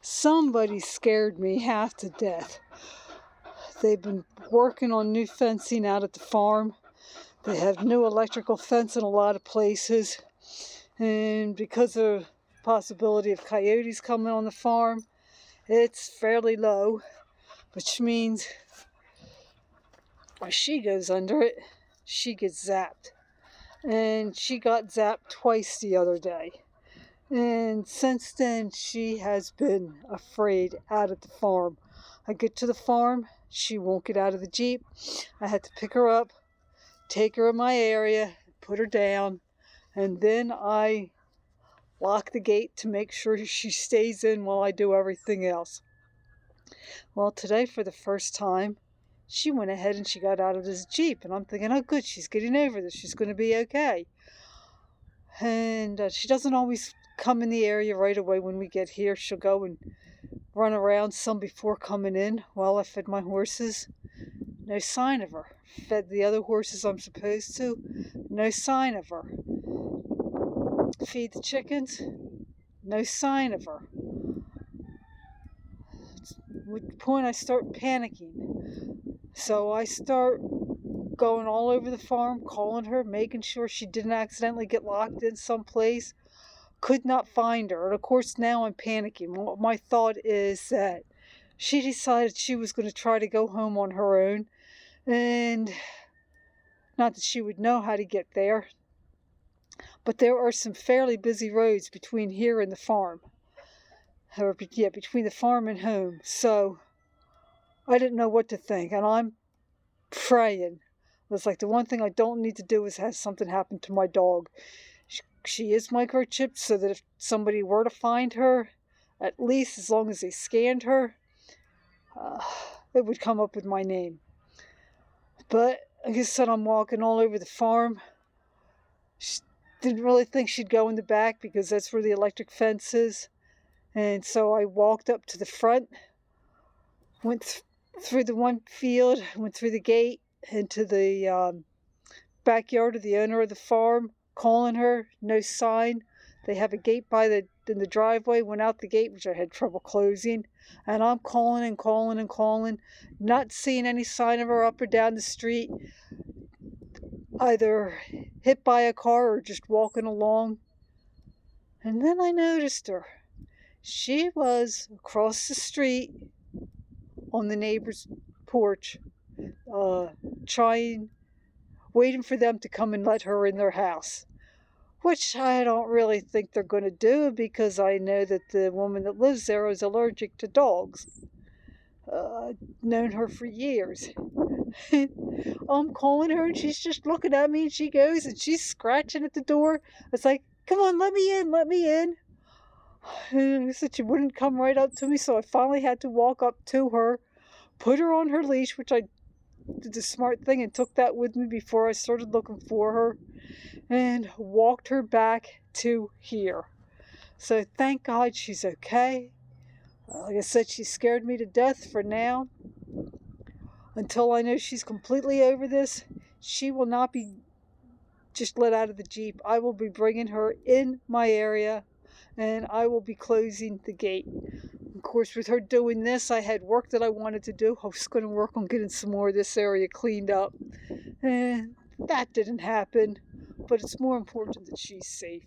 Somebody scared me half to death. They've been working on new fencing out at the farm. They have new electrical fence in a lot of places. And because of the possibility of coyotes coming on the farm, it's fairly low, which means when she goes under it, she gets zapped. And she got zapped twice the other day. And since then, she has been afraid out at the farm. I get to the farm, she won't get out of the Jeep. I had to pick her up, take her in my area, put her down, and then I lock the gate to make sure she stays in while I do everything else. Well, today for the first time, she went ahead and she got out of this Jeep, and I'm thinking, oh good, she's getting over this, she's going to be okay. And she doesn't always come in the area right away when we get here. She'll go and run around some before coming in. Well, I fed my horses, no sign of her. Fed the other horses I'm supposed to, no sign of her. Feed the chickens, no sign of her. At the point I start panicking. So I start going all over the farm, calling her, making sure she didn't accidentally get locked in someplace. Could not find her. And of course now I'm panicking. Well, my thought is that she decided she was going to try to go home on her own. And not that she would know how to get there. But there are some fairly busy roads between here and the farm. Or, yeah, between the farm and home. So I didn't know what to think. And I'm praying. It's like the one thing I don't need to do is have something happen to my dog. She is microchipped so that if somebody were to find her, at least as long as they scanned her, it would come up with my name. But like I said, I'm walking all over the farm. She didn't really think she'd go in the back because that's where the electric fence is. And so I walked up to the front, went through the one field, went through the gate into the backyard of the owner of the farm, calling her, no sign. They have a gate in the driveway, went out the gate, which I had trouble closing. And I'm calling and calling and calling, not seeing any sign of her up or down the street, either hit by a car or just walking along. And then I noticed her. She was across the street on the neighbor's porch, waiting for them to come and let her in their house, which I don't really think they're going to do because I know that the woman that lives there is allergic to dogs. I've known her for years. I'm calling her and she's just looking at me, and she goes and she's scratching at the door. It's like, come on, let me in, let me in. And I said she wouldn't come right up to me, so I finally had to walk up to her, put her on her leash, which I did the smart thing and took that with me before I started looking for her, and walked her back to here. So thank God she's okay. Like I said, she scared me to death for now. Until I know she's completely over this, she will not be just let out of the Jeep. I will be bringing her in my area, and I will be closing the gate. Of course, with her doing this, I had work that I wanted to do. I was going to work on getting some more of this area cleaned up. And that didn't happen. But it's more important that she's safe.